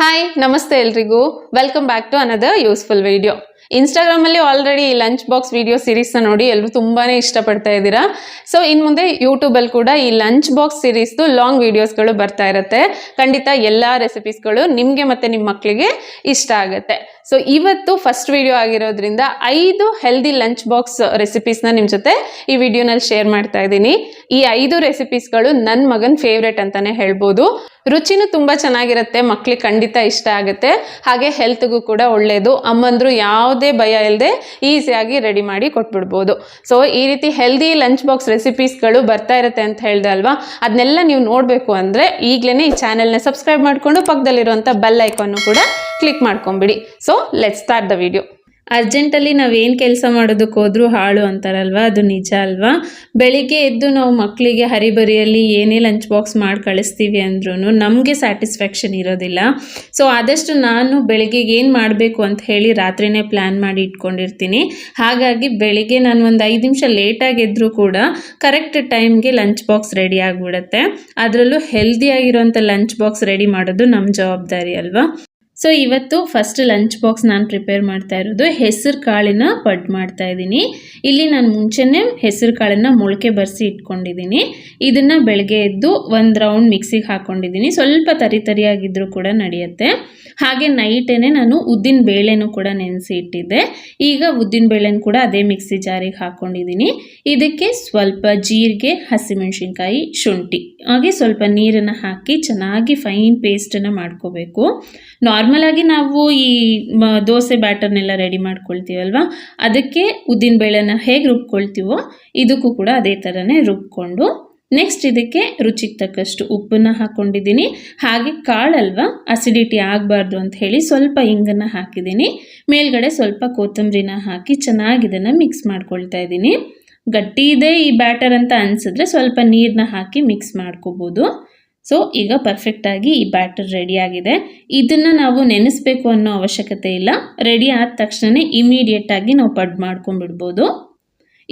Hi ನಮಸ್ತೆ ಎಲ್ರಿಗೂ welcome back to another useful video. ಇನ್ಸ್ಟಾಗ್ರಾಮಲ್ಲಿ ಆಲ್ರೆಡಿ ಈ ಲಂಚ್ ಬಾಕ್ಸ್ ವಿಡಿಯೋ ಸೀರೀಸ್ನ ನೋಡಿ ಎಲ್ಲರೂ ತುಂಬಾ ಇಷ್ಟಪಡ್ತಾ ಇದ್ದೀರಾ. ಸೊ ಇನ್ನು ಮುಂದೆ ಯೂಟ್ಯೂಬಲ್ಲಿ ಕೂಡ ಈ ಲಂಚ್ ಬಾಕ್ಸ್ ಸೀರೀಸ್ದು ಲಾಂಗ್ ವೀಡಿಯೋಸ್ಗಳು ಬರ್ತಾ ಇರುತ್ತೆ. ಖಂಡಿತ ಎಲ್ಲ ರೆಸಿಪೀಸ್ಗಳು ನಿಮಗೆ ಮತ್ತು ನಿಮ್ಮ ಮಕ್ಕಳಿಗೆ ಇಷ್ಟ ಆಗುತ್ತೆ. ಸೊ ಇವತ್ತು ಫಸ್ಟ್ ವಿಡಿಯೋ ಆಗಿರೋದ್ರಿಂದ 5 ಹೆಲ್ದಿ ಲಂಚ್ ಬಾಕ್ಸ್ ರೆಸಿಪೀಸ್ನ ನಿಮ್ಮ ಜೊತೆ ಈ ವಿಡಿಯೋನಲ್ಲಿ ಶೇರ್ ಮಾಡ್ತಾ ಇದ್ದೀನಿ. ಈ 5 ರೆಸಿಪೀಸ್ಗಳು ನನ್ನ ಮಗನ ಫೇವ್ರೆಟ್ ಅಂತಾನೆ ಹೇಳ್ಬೋದು. ರುಚಿನೂ ತುಂಬ ಚೆನ್ನಾಗಿರುತ್ತೆ, ಮಕ್ಳಿಗೆ ಖಂಡಿತ ಇಷ್ಟ ಆಗುತ್ತೆ, ಹಾಗೆ ಹೆಲ್ತ್ಗೂ ಕೂಡ ಒಳ್ಳೆಯದು. ಅಮ್ಮಂದ್ರು ಯಾವುದೇ ಭಯ ಇಲ್ಲದೆ ಈಸಿಯಾಗಿ ರೆಡಿ ಮಾಡಿ ಕೊಟ್ಬಿಡ್ಬೋದು. ಸೊ ಈ ರೀತಿ ಹೆಲ್ದಿ ಲಂಚ್ ಬಾಕ್ಸ್ ರೆಸಿಪೀಸ್ಗಳು ಬರ್ತಾ ಇರುತ್ತೆ ಅಂತ ಹೇಳ್ದೆ ಅಲ್ವಾ, ಅದನ್ನೆಲ್ಲ ನೀವು ನೋಡಬೇಕು ಅಂದರೆ ಈಗಲೇ ಈ ಚಾನೆಲ್ನ ಸಬ್ಸ್ಕ್ರೈಬ್ ಮಾಡಿಕೊಂಡು ಪಕ್ಕದಲ್ಲಿರುವಂಥ ಬೆಲ್ ಐಕಾನ್ನು ಕೂಡ ಕ್ಲಿಕ್ ಮಾಡ್ಕೊಂಬಿಡಿ. So let's start the video. ಅರ್ಜೆಂಟಲ್ಲಿ ನಾವೇನು ಕೆಲಸ ಮಾಡೋದಕ್ಕೆ ಹೋದ್ರೂ ಹಾಳು ಅಂತಾರಲ್ವ, ಅದು ನಿಜ ಅಲ್ವಾ. ಬೆಳಿಗ್ಗೆ ಎದ್ದು ನಾವು ಮಕ್ಕಳಿಗೆ ಹರಿಬರಿಯಲ್ಲಿ ಏನೇ ಲಂಚ್ ಬಾಕ್ಸ್ ಮಾಡಿ ಕಳಿಸ್ತೀವಿ ಅಂದ್ರೂ ನಮಗೆ ಸ್ಯಾಟಿಸ್ಫ್ಯಾಕ್ಷನ್ ಇರೋದಿಲ್ಲ. ಸೊ ಆದಷ್ಟು ನಾನು ಬೆಳಿಗ್ಗೆ ಏನು ಮಾಡಬೇಕು ಅಂತ ಹೇಳಿ ರಾತ್ರಿನೇ ಪ್ಲ್ಯಾನ್ ಮಾಡಿ ಇಟ್ಕೊಂಡಿರ್ತೀನಿ. ಹಾಗಾಗಿ ಬೆಳಿಗ್ಗೆ ನಾನು ಒಂದು 5 ನಿಮಿಷ ಲೇಟಾಗಿ ಎದ್ದರೂ ಕೂಡ ಕರೆಕ್ಟ್ ಟೈಮ್ಗೆ ಲಂಚ್ ಬಾಕ್ಸ್ ರೆಡಿ ಆಗಿಬಿಡುತ್ತೆ. ಅದರಲ್ಲೂ ಹೆಲ್ದಿಯಾಗಿರೋಂಥ ಲಂಚ್ ಬಾಕ್ಸ್ ರೆಡಿ ಮಾಡೋದು ನಮ್ಮ ಜವಾಬ್ದಾರಿ ಅಲ್ವಾ. ಸೊ ಇವತ್ತು ಫಸ್ಟ್ ಲಂಚ್ ಬಾಕ್ಸ್ ನಾನು ಪ್ರಿಪೇರ್ ಮಾಡ್ತಾ ಇರೋದು ಹೆಸರು ಕಾಳಿನ ಪಡ್ ಮಾಡ್ತಾ ಇದ್ದೀನಿ. ಇಲ್ಲಿ ನಾನು ಮುಂಚೆನೇ ಹೆಸರು ಕಾಳನ್ನು ಮೊಳಕೆ ಬರೆಸಿ ಇಟ್ಕೊಂಡಿದ್ದೀನಿ. ಇದನ್ನು ಬೆಳಗ್ಗೆ ಎದ್ದು ಒಂದು ರೌಂಡ್ ಮಿಕ್ಸಿಗೆ ಹಾಕ್ಕೊಂಡಿದ್ದೀನಿ. ಸ್ವಲ್ಪ ತರಿಯಾಗಿದ್ದರೂ ಕೂಡ ನಡೆಯುತ್ತೆ. ಹಾಗೆ ನೈಟೇನೆ ನಾನು ಉದ್ದಿನ ಬೇಳೆನೂ ಕೂಡ ನೆನೆಸಿ ಇಟ್ಟಿದ್ದೆ. ಈಗ ಉದ್ದಿನ ಬೇಳೆನೂ ಕೂಡ ಅದೇ ಮಿಕ್ಸಿ ಜಾರಿಗೆ ಹಾಕ್ಕೊಂಡಿದ್ದೀನಿ. ಇದಕ್ಕೆ ಸ್ವಲ್ಪ ಜೀರಿಗೆ, ಹಸಿಮೆಣಸಿನ್ಕಾಯಿ, ಶುಂಠಿ ಹಾಗೆ ಸ್ವಲ್ಪ ನೀರನ್ನು ಹಾಕಿ ಚೆನ್ನಾಗಿ ಫೈನ್ ಪೇಸ್ಟನ್ನು ಮಾಡ್ಕೋಬೇಕು. ನಾರ್ಮಲ್ ಆಗಿ ನಾವು ಈ ದೋಸೆ ಬ್ಯಾಟರ್ನೆಲ್ಲ ರೆಡಿ ಮಾಡ್ಕೊಳ್ತೀವಲ್ವ, ಅದಕ್ಕೆ ಉದ್ದಿನ ಬೇಳೆನ ಹೇಗೆ ರುಬ್ಕೊಳ್ತೀವೋ ಇದಕ್ಕೂ ಕೂಡ ಅದೇ ಥರನೇ ರುಬ್ಕೊಂಡು ನೆಕ್ಸ್ಟ್ ಇದಕ್ಕೆ ರುಚಿಗೆ ತಕ್ಕಷ್ಟು ಉಪ್ಪನ್ನು ಹಾಕ್ಕೊಂಡಿದ್ದೀನಿ. ಹಾಗೆ ಕಾಳಲ್ವ ಅಸಿಡಿಟಿ ಆಗಬಾರ್ದು ಅಂತ ಹೇಳಿ ಸ್ವಲ್ಪ ಇಂಗನ್ನು ಹಾಕಿದ್ದೀನಿ. ಮೇಲ್ಗಡೆ ಸ್ವಲ್ಪ ಕೊತ್ತಂಬರಿನ ಹಾಕಿ ಚೆನ್ನಾಗಿ ಇದನ್ನು ಮಿಕ್ಸ್ ಮಾಡ್ಕೊಳ್ತಾ ಇದ್ದೀನಿ. ಗಟ್ಟಿ ಇದೆ ಈ ಬ್ಯಾಟರ್ ಅಂತ ಅನಿಸಿದ್ರೆ ಸ್ವಲ್ಪ ನೀರನ್ನ ಹಾಕಿ ಮಿಕ್ಸ್ ಮಾಡ್ಕೋಬೋದು. ಸೊ ಈಗ ಪರ್ಫೆಕ್ಟಾಗಿ ಈ ಬ್ಯಾಟರ್ ರೆಡಿ ಆಗಿದೆ. ಇದನ್ನು ನಾವು ನೆನೆಸ್ಬೇಕು ಅನ್ನೋ ಅವಶ್ಯಕತೆ ಇಲ್ಲ. ರೆಡಿ ಆದ ತಕ್ಷಣ ಇಮಿಡಿಯೇಟಾಗಿ ನಾವು ಪಡ್ ಮಾಡ್ಕೊಂಡ್ಬಿಡ್ಬೋದು.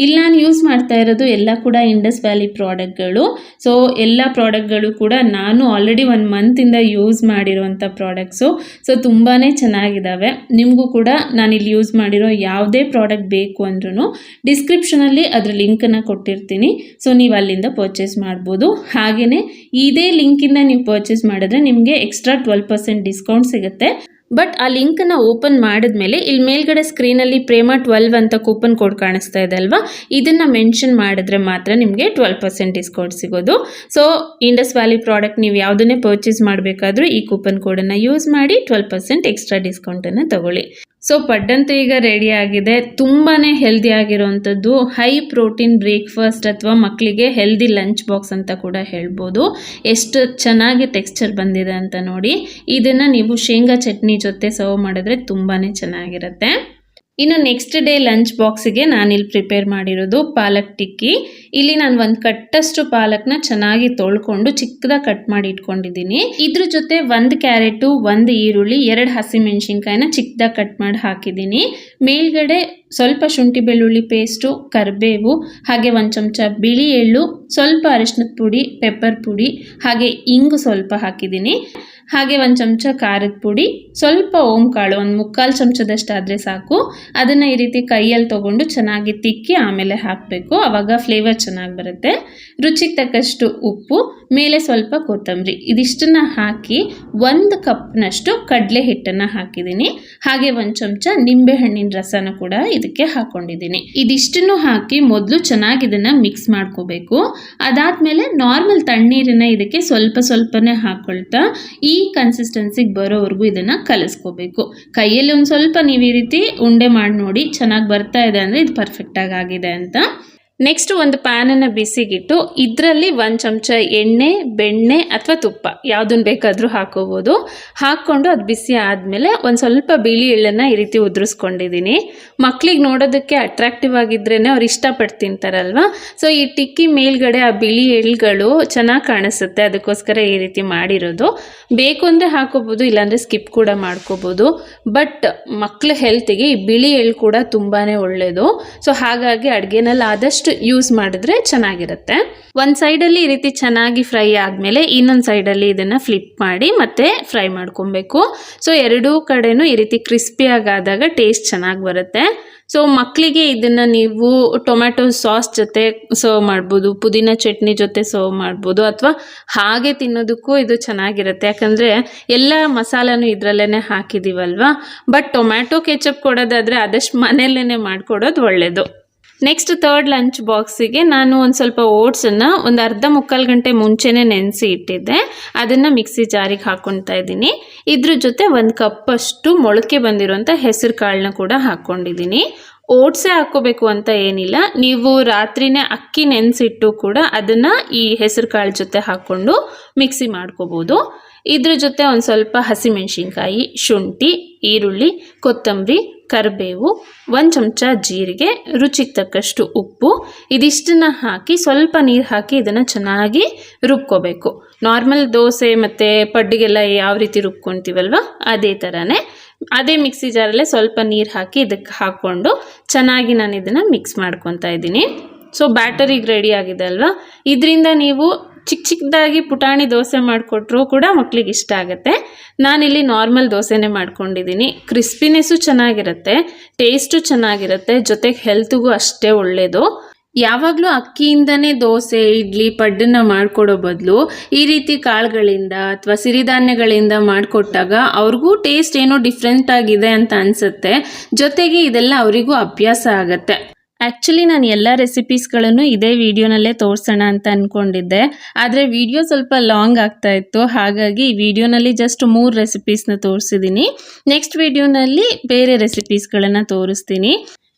ಇಲ್ಲಿ ನಾನು ಯೂಸ್ ಮಾಡ್ತಾ ಇರೋದು ಎಲ್ಲ ಕೂಡ ಇಂಡಸ್ ವ್ಯಾಲಿ ಪ್ರಾಡಕ್ಟ್ಗಳು. ಸೊ ಎಲ್ಲ ಪ್ರಾಡಕ್ಟ್ಗಳು ಕೂಡ ನಾನು ಆಲ್ರೆಡಿ 1 ಮಂತಿಂದ ಯೂಸ್ ಮಾಡಿರೋವಂಥ ಪ್ರಾಡಕ್ಟ್ಸು. ಸೊ ತುಂಬಾ ಚೆನ್ನಾಗಿದ್ದಾವೆ. ನಿಮಗೂ ಕೂಡ ನಾನಿಲ್ಲಿ ಯೂಸ್ ಮಾಡಿರೋ ಯಾವುದೇ ಪ್ರಾಡಕ್ಟ್ ಬೇಕು ಅಂದ್ರೂ ಡಿಸ್ಕ್ರಿಪ್ಷನಲ್ಲಿ ಅದರ ಲಿಂಕನ್ನು ಕೊಟ್ಟಿರ್ತೀನಿ. ಸೊ ನೀವು ಅಲ್ಲಿಂದ ಪರ್ಚೇಸ್ ಮಾಡ್ಬೋದು. ಹಾಗೆಯೇ ಇದೇ ಲಿಂಕಿಂದ ನೀವು ಪರ್ಚೇಸ್ ಮಾಡಿದ್ರೆ ನಿಮಗೆ ಎಕ್ಸ್ಟ್ರಾ 12% ಡಿಸ್ಕೌಂಟ್ ಸಿಗುತ್ತೆ. ಬಟ್ ಆ ಲಿಂಕನ್ನು ಓಪನ್ ಮಾಡಿದ್ಮೇಲೆ ಇಲ್ಲಿ ಮೇಲ್ಗಡೆ ಸ್ಕ್ರೀನಲ್ಲಿ ಪ್ರೇಮ 12 ಅಂತ ಕೂಪನ್ ಕೋಡ್ ಕಾಣಿಸ್ತಾ ಇದೆ ಅಲ್ವಾ, ಇದನ್ನು ಮೆನ್ಷನ್ ಮಾಡಿದ್ರೆ ಮಾತ್ರ ನಿಮಗೆ 12% ಡಿಸ್ಕೌಂಟ್ ಸಿಗೋದು. ಸೊ ಇಂಡಸ್ ವ್ಯಾಲಿ ಪ್ರಾಡಕ್ಟ್ ನೀವು ಯಾವುದನ್ನೇ ಪರ್ಚೇಸ್ ಮಾಡಬೇಕಾದ್ರೂ ಈ ಕೂಪನ್ ಕೋಡನ್ನು ಯೂಸ್ ಮಾಡಿ 12% ಎಕ್ಸ್ಟ್ರಾ ಡಿಸ್ಕೌಂಟನ್ನು ತಗೊಳ್ಳಿ. ಸೊ ಪಡ್ಡಂತೂ ಈಗ ರೆಡಿ ಆಗಿದೆ. ತುಂಬಾ ಹೆಲ್ದಿ ಆಗಿರೋವಂಥದ್ದು, ಹೈ ಪ್ರೋಟೀನ್ ಬ್ರೇಕ್ಫಾಸ್ಟ್ ಅಥವಾ ಮಕ್ಕಳಿಗೆ ಹೆಲ್ದಿ ಲಂಚ್ ಬಾಕ್ಸ್ ಅಂತ ಕೂಡ ಹೇಳ್ಬೋದು. ಎಷ್ಟು ಚೆನ್ನಾಗಿ ಟೆಕ್ಸ್ಚರ್ ಬಂದಿದೆ ಅಂತ ನೋಡಿ. ಇದನ್ನು ನೀವು ಶೇಂಗಾ ಚಟ್ನಿ ಜೊತೆ ಸರ್ವ್ ಮಾಡಿದ್ರೆ ತುಂಬಾ ಚೆನ್ನಾಗಿರುತ್ತೆ. ಇನ್ನು ನೆಕ್ಸ್ಟ್ ಡೇ ಲಂಚ್ ಬಾಕ್ಸಿಗೆ ನಾನಿಲ್ಲಿ ಪ್ರಿಪೇರ್ ಮಾಡಿರೋದು ಪಾಲಕ್ ಟಿಕ್ಕಿ. ಇಲ್ಲಿ ನಾನು ಒಂದು ಕಟ್ಟಷ್ಟು ಪಾಲಕ್ನ ಚೆನ್ನಾಗಿ ತೊಳ್ಕೊಂಡು ಚಿಕ್ಕದಾಗಿ ಕಟ್ ಮಾಡಿ ಇಟ್ಕೊಂಡಿದ್ದೀನಿ. ಇದ್ರ ಜೊತೆ 1 ಕ್ಯಾರೆಟು, 1 ಈರುಳ್ಳಿ, 2 ಹಸಿಮೆಣಸಿನ್ಕಾಯಿನ ಚಿಕ್ಕದಾಗಿ ಕಟ್ ಮಾಡಿ ಹಾಕಿದ್ದೀನಿ. ಮೇಲ್ಗಡೆ ಸ್ವಲ್ಪ ಶುಂಠಿ ಬೆಳ್ಳುಳ್ಳಿ ಪೇಸ್ಟು, ಕರಿಬೇವು, ಹಾಗೆ 1 ಚಮಚ ಬಿಳಿ ಎಳ್ಳು, ಸ್ವಲ್ಪ ಅರಿಶಿನದ ಪುಡಿ, ಪೆಪ್ಪರ್ ಪುಡಿ, ಹಾಗೆ ಇಂಗು ಸ್ವಲ್ಪ ಹಾಕಿದ್ದೀನಿ. ಹಾಗೆ 1 ಚಮಚ ಖಾರದ ಪುಡಿ, ಸ್ವಲ್ಪ ಓಂಕಾಳು 1/4 ಚಮಚದಷ್ಟು ಆದರೆ ಸಾಕು. ಅದನ್ನು ಈ ರೀತಿ ಕೈಯಲ್ಲಿ ತೊಗೊಂಡು ಚೆನ್ನಾಗಿ ತಿಕ್ಕಿ ಆಮೇಲೆ ಹಾಕಬೇಕು, ಆವಾಗ ಫ್ಲೇವರ್ ಚೆನ್ನಾಗಿ ಬರುತ್ತೆ. ರುಚಿಗೆ ತಕ್ಕಷ್ಟು ಉಪ್ಪು, ಮೇಲೆ ಸ್ವಲ್ಪ ಕೊತ್ತಂಬರಿ, ಇದಿಷ್ಟನ್ನು ಹಾಕಿ 1 ಕಪ್ನಷ್ಟು ಕಡಲೆ ಹಿಟ್ಟನ್ನು ಹಾಕಿದ್ದೀನಿ. ಹಾಗೆ 1 ಚಮಚ ನಿಂಬೆಹಣ್ಣಿನ ರಸನ ಕೂಡ ಇದಕ್ಕೆ ಹಾಕ್ಕೊಂಡಿದ್ದೀನಿ. ಇದಿಷ್ಟನ್ನು ಹಾಕಿ ಮೊದಲು ಚೆನ್ನಾಗಿ ಇದನ್ನು ಮಿಕ್ಸ್ ಮಾಡ್ಕೋಬೇಕು. ಅದಾದಮೇಲೆ ನಾರ್ಮಲ್ ತಣ್ಣೀರನ್ನು ಇದಕ್ಕೆ ಸ್ವಲ್ಪನೇ ಹಾಕ್ಕೊಳ್ತಾ ಈ ಕನ್ಸಿಸ್ಟೆನ್ಸಿಗೆ ಬರೋವರೆಗೂ ಇದನ್ನು ಕಲಿಸ್ಕೋಬೇಕು. ಕೈಯಲ್ಲಿ ಒಂದು ಸ್ವಲ್ಪ ನೀವು ಈ ರೀತಿ ಉಂಡೆ ಮಾಡಿ ನೋಡಿ, ಚೆನ್ನಾಗಿ ಬರ್ತಾ ಇದೆ ಅಂದರೆ ಇದು ಪರ್ಫೆಕ್ಟಾಗಿ ಆಗಿದೆ ಅಂತ. ನೆಕ್ಸ್ಟ್ ಒಂದು ಪ್ಯಾನನ್ನು ಬಿಸಿಗಿಟ್ಟು ಇದರಲ್ಲಿ 1 ಚಮಚ ಎಣ್ಣೆ, ಬೆಣ್ಣೆ ಅಥವಾ ತುಪ್ಪ ಯಾವುದನ್ನು ಬೇಕಾದರೂ ಹಾಕೋಬೋದು. ಹಾಕ್ಕೊಂಡು ಅದು ಬಿಸಿ ಆದಮೇಲೆ ಒಂದು ಸ್ವಲ್ಪ ಬಿಳಿ ಎಳ್ಳನ್ನು ಈ ರೀತಿ ಉದುರಿಸ್ಕೊಂಡಿದ್ದೀನಿ. ಮಕ್ಕಳಿಗೆ ನೋಡೋದಕ್ಕೆ ಅಟ್ರಾಕ್ಟಿವ್ ಆಗಿದ್ರೇ ಅವ್ರು ಇಷ್ಟಪಟ್ಟು ತಿಂತಾರಲ್ವ. ಸೊ ಈ ಟಿಕ್ಕಿ ಮೇಲ್ಗಡೆ ಆ ಬಿಳಿ ಎಳ್ಳುಗಳು ಚೆನ್ನಾಗಿ ಕಾಣಿಸುತ್ತೆ, ಅದಕ್ಕೋಸ್ಕರ ಈ ರೀತಿ ಮಾಡಿರೋದು. ಬೇಕು ಅಂದರೆ ಹಾಕೋಬೋದು, ಇಲ್ಲಾಂದರೆ ಸ್ಕಿಪ್ ಕೂಡ ಮಾಡ್ಕೋಬೋದು. ಬಟ್ ಮಕ್ಕಳ ಹೆಲ್ತಿಗೆ ಈ ಬಿಳಿ ಎಳ್ಳು ಕೂಡ ತುಂಬಾ ಒಳ್ಳೆಯದು. ಸೊ ಹಾಗಾಗಿ ಅಡುಗೆನಲ್ಲಿ ಆದಷ್ಟು ಯೂಸ್ ಮಾಡಿದ್ರೆ ಚೆನ್ನಾಗಿರುತ್ತೆ. ಒಂದು ಸೈಡಲ್ಲಿ ಈ ರೀತಿ ಚೆನ್ನಾಗಿ ಫ್ರೈ ಆದಮೇಲೆ ಇನ್ನೊಂದು ಸೈಡಲ್ಲಿ ಇದನ್ನು ಫ್ಲಿಪ್ ಮಾಡಿ ಮತ್ತೆ ಫ್ರೈ ಮಾಡ್ಕೊಬೇಕು. ಸೊ ಎರಡೂ ಕಡೆನೂ ಈ ರೀತಿ ಕ್ರಿಸ್ಪಿಯಾಗಿ ಆದಾಗ ಟೇಸ್ಟ್ ಚೆನ್ನಾಗಿ ಬರುತ್ತೆ. ಸೊ ಮಕ್ಕಳಿಗೆ ಇದನ್ನು ನೀವು ಟೊಮ್ಯಾಟೊ ಸಾಸ್ ಜೊತೆ ಸರ್ವ್ ಮಾಡ್ಬೋದು, ಪುದೀನ ಚಟ್ನಿ ಜೊತೆ ಸರ್ವ್ ಮಾಡ್ಬೋದು, ಅಥವಾ ಹಾಗೆ ತಿನ್ನೋದಕ್ಕೂ ಇದು ಚೆನ್ನಾಗಿರುತ್ತೆ. ಯಾಕಂದರೆ ಎಲ್ಲ ಮಸಾಲನೂ ಇದರಲ್ಲೇ ಹಾಕಿದ್ದೀವಲ್ವ. ಬಟ್ ಟೊಮ್ಯಾಟೊ ಕೆಚಪ್ ಕೊಡೋದಾದರೆ ಆದಷ್ಟು ಮನೆಯಲ್ಲೇ ಮಾಡಿಕೊಡೋದು ಒಳ್ಳೆಯದು. ನೆಕ್ಸ್ಟ್ ಥರ್ಡ್ ಲಂಚ್ ಬಾಕ್ಸಿಗೆ ನಾನು ಒಂದು ಸ್ವಲ್ಪ ಓಟ್ಸನ್ನು ಒಂದು ಅರ್ಧ ಮುಕ್ಕಾಲು ಗಂಟೆ ಮುಂಚೆನೇ ನೆನೆಸಿ ಇಟ್ಟಿದ್ದೆ. ಅದನ್ನು ಮಿಕ್ಸಿ ಜಾರಿಗೆ ಹಾಕ್ಕೊಳ್ತಾ ಇದ್ದೀನಿ. ಇದ್ರ ಜೊತೆ ಒಂದು ಕಪ್ಪಷ್ಟು ಮೊಳಕೆ ಬಂದಿರೋಂಥ ಹೆಸರು ಕಾಳನ್ನ ಕೂಡ ಹಾಕ್ಕೊಂಡಿದ್ದೀನಿ. ಓಟ್ಸೇ ಹಾಕ್ಕೋಬೇಕು ಅಂತ ಏನಿಲ್ಲ, ನೀವು ರಾತ್ರಿನೇ ಅಕ್ಕಿ ನೆನೆಸಿಟ್ಟು ಕೂಡ ಅದನ್ನು ಈ ಹೆಸರು ಕಾಳು ಜೊತೆ ಹಾಕ್ಕೊಂಡು ಮಿಕ್ಸಿ ಮಾಡ್ಕೋಬೋದು. ಇದ್ರ ಜೊತೆ ಒಂದು ಸ್ವಲ್ಪ ಹಸಿಮೆಣಸಿನ್ಕಾಯಿ, ಶುಂಠಿ, ಈರುಳ್ಳಿ, ಕೊತ್ತಂಬರಿ, ಕರಿಬೇವು, 1 ಚಮಚ ಜೀರಿಗೆ, ರುಚಿಗೆ ತಕ್ಕಷ್ಟು ಉಪ್ಪು, ಇದಿಷ್ಟನ್ನು ಹಾಕಿ ಸ್ವಲ್ಪ ನೀರು ಹಾಕಿ ಇದನ್ನು ಚೆನ್ನಾಗಿ ರುಬ್ಕೋಬೇಕು. ನಾರ್ಮಲ್ ದೋಸೆ ಮತ್ತು ಪಡ್ಡಿಗೆಲ್ಲ ಯಾವ ರೀತಿ ರುಬ್ಕೊತೀವಲ್ವ ಅದೇ ಥರನೇ ಅದೇ ಮಿಕ್ಸಿ ಜಾರಲ್ಲೇ ಸ್ವಲ್ಪ ನೀರು ಹಾಕಿ ಇದಕ್ಕೆ ಹಾಕ್ಕೊಂಡು ಚೆನ್ನಾಗಿ ನಾನು ಇದನ್ನು ಮಿಕ್ಸ್ ಮಾಡ್ಕೊತಾ ಇದ್ದೀನಿ. ಸೊ ಬ್ಯಾಟರ್ ಈಗ ರೆಡಿ ಆಗಿದೆ ಅಲ್ವಾ. ಇದರಿಂದ ನೀವು ಚಿಕ್ಕದಾಗಿ ಪುಟಾಣಿ ದೋಸೆ ಮಾಡಿಕೊಟ್ರೂ ಕೂಡ ಮಕ್ಳಿಗೆ ಇಷ್ಟ ಆಗುತ್ತೆ. ನಾನಿಲ್ಲಿ ನಾರ್ಮಲ್ ದೋಸೆನೇ ಮಾಡ್ಕೊಂಡಿದ್ದೀನಿ. ಕ್ರಿಸ್ಪಿನೆಸ್ಸು ಚೆನ್ನಾಗಿರುತ್ತೆ, ಟೇಸ್ಟು ಚೆನ್ನಾಗಿರುತ್ತೆ, ಜೊತೆಗೆ ಹೆಲ್ತ್ಗೂ ಅಷ್ಟೇ ಒಳ್ಳೆಯದು. ಯಾವಾಗಲೂ ಅಕ್ಕಿಯಿಂದನೇ ದೋಸೆ, ಇಡ್ಲಿ, ಪಡ್ಡನ್ನು ಮಾಡಿಕೊಡೋ ಬದಲು ಈ ರೀತಿ ಕಾಳುಗಳಿಂದ ಅಥವಾ ಸಿರಿಧಾನ್ಯಗಳಿಂದ ಮಾಡಿಕೊಟ್ಟಾಗ ಅವ್ರಿಗೂ ಟೇಸ್ಟ್ ಏನೋ ಡಿಫ್ರೆಂಟ್ ಆಗಿದೆ ಅಂತ ಅನಿಸುತ್ತೆ. ಜೊತೆಗೆ ಇದೆಲ್ಲ ಅವರಿಗೂ ಅಭ್ಯಾಸ ಆಗುತ್ತೆ. ಆ್ಯಕ್ಚುಲಿ ನಾನು ಎಲ್ಲ ರೆಸಿಪೀಸ್ಗಳನ್ನು ಇದೇ ವಿಡಿಯೋನಲ್ಲೇ ತೋರಿಸೋಣ ಅಂತ ಅಂದ್ಕೊಂಡಿದ್ದೆ, ಆದರೆ ವಿಡಿಯೋ ಸ್ವಲ್ಪ ಲಾಂಗ್ ಆಗ್ತಾ ಇತ್ತು. ಹಾಗಾಗಿ ಈ ವಿಡಿಯೋನಲ್ಲಿ ಜಸ್ಟ್ 3 ರೆಸಿಪೀಸ್ನ ತೋರಿಸಿದ್ದೀನಿ. ನೆಕ್ಸ್ಟ್ ವಿಡಿಯೋನಲ್ಲಿ ಬೇರೆ ರೆಸಿಪೀಸ್ಗಳನ್ನು ತೋರಿಸ್ತೀನಿ.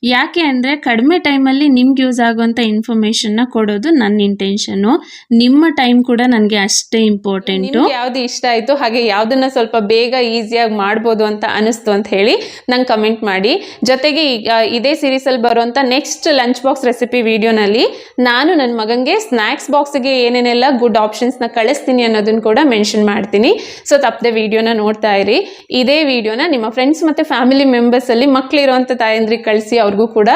ಯಾಕೆ ಅಂದರೆ ಕಡಿಮೆ ಟೈಮಲ್ಲಿ ನಿಮ್ಗೆ ಯೂಸ್ ಆಗುವಂಥ ಇನ್ಫಾರ್ಮೇಷನ್ನ ಕೊಡೋದು ನನ್ನ ಇಂಟೆನ್ಷನ್ನು. ನಿಮ್ಮ ಟೈಮ್ ಕೂಡ ನನಗೆ ಅಷ್ಟೇ ಇಂಪಾರ್ಟೆಂಟು. ಯಾವುದು ಇಷ್ಟ ಆಯಿತು, ಹಾಗೆ ಯಾವುದನ್ನು ಸ್ವಲ್ಪ ಬೇಗ ಈಸಿಯಾಗಿ ಮಾಡ್ಬೋದು ಅಂತ ಅನಿಸ್ತು ಅಂತ ಹೇಳಿ ನಂಗೆ ಕಮೆಂಟ್ ಮಾಡಿ. ಜೊತೆಗೆ ಇದೇ ಸೀರೀಸಲ್ಲಿ ಬರುವಂಥ ನೆಕ್ಸ್ಟ್ ಲಂಚ್ ಬಾಕ್ಸ್ ರೆಸಿಪಿ ವಿಡಿಯೋನಲ್ಲಿ ನಾನು ನನ್ನ ಮಗನಿಗೆ ಸ್ನ್ಯಾಕ್ಸ್ ಬಾಕ್ಸಿಗೆ ಏನೇನೆಲ್ಲ ಗುಡ್ ಆಪ್ಷನ್ಸ್ನ ಕಳಿಸ್ತೀನಿ ಅನ್ನೋದನ್ನು ಕೂಡ ಮೆನ್ಷನ್ ಮಾಡ್ತೀನಿ. ಸೊ ತಪ್ಪದೆ ವಿಡಿಯೋನ ನೋಡ್ತಾ ಇರಿ. ಇದೇ ವಿಡಿಯೋನ ನಿಮ್ಮ ಫ್ರೆಂಡ್ಸ್ ಮತ್ತು ಫ್ಯಾಮಿಲಿ ಮೆಂಬರ್ಸಲ್ಲಿ ಮಕ್ಕಳಿರೋವಂಥ ತಾಯಂದ್ರಿಗೆ ಕಳಿಸಿ, ಅವ್ರಿಗೂ ಕೂಡ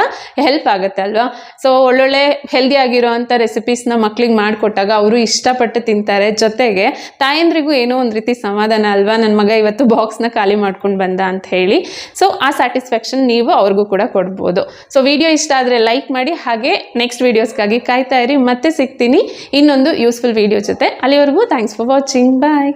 ಹೆಲ್ಪ್ ಆಗುತ್ತೆ ಅಲ್ವಾ. ಸೊ ಒಳ್ಳೊಳ್ಳೆ ಹೆಲ್ದಿ ಆಗಿರೋವಂಥ ರೆಸಿಪೀಸ್ನ ಮಕ್ಳಿಗೆ ಮಾಡಿಕೊಟ್ಟಾಗ ಅವರು ಇಷ್ಟಪಟ್ಟು ತಿಂತಾರೆ. ಜೊತೆಗೆ ತಾಯಂದ್ರಿಗೂ ಏನೋ ಒಂದು ರೀತಿ ಸಮಾಧಾನ ಅಲ್ವಾ, ನನ್ನ ಮಗ ಇವತ್ತು ಬಾಕ್ಸ್ನ ಖಾಲಿ ಮಾಡ್ಕೊಂಡು ಬಂದ ಅಂತ ಹೇಳಿ. ಸೊ ಆ ಸ್ಯಾಟಿಸ್ಫ್ಯಾಕ್ಷನ್ ನೀವು ಅವ್ರಿಗೂ ಕೂಡ ಕೊಡ್ಬೋದು. ಸೊ ವಿಡಿಯೋ ಇಷ್ಟ ಆದರೆ ಲೈಕ್ ಮಾಡಿ, ಹಾಗೆ ನೆಕ್ಸ್ಟ್ ವೀಡಿಯೋಸ್ಗಾಗಿ ಕಾಯ್ತಾ ಇರಿ. ಮತ್ತೆ ಸಿಗ್ತೀನಿ ಇನ್ನೊಂದು ಯೂಸ್ಫುಲ್ ವಿಡಿಯೋ ಜೊತೆ. ಅಲ್ಲಿವರೆಗೂ ಥ್ಯಾಂಕ್ಸ್ ಫಾರ್ ವಾಚಿಂಗ್. ಬಾಯ್.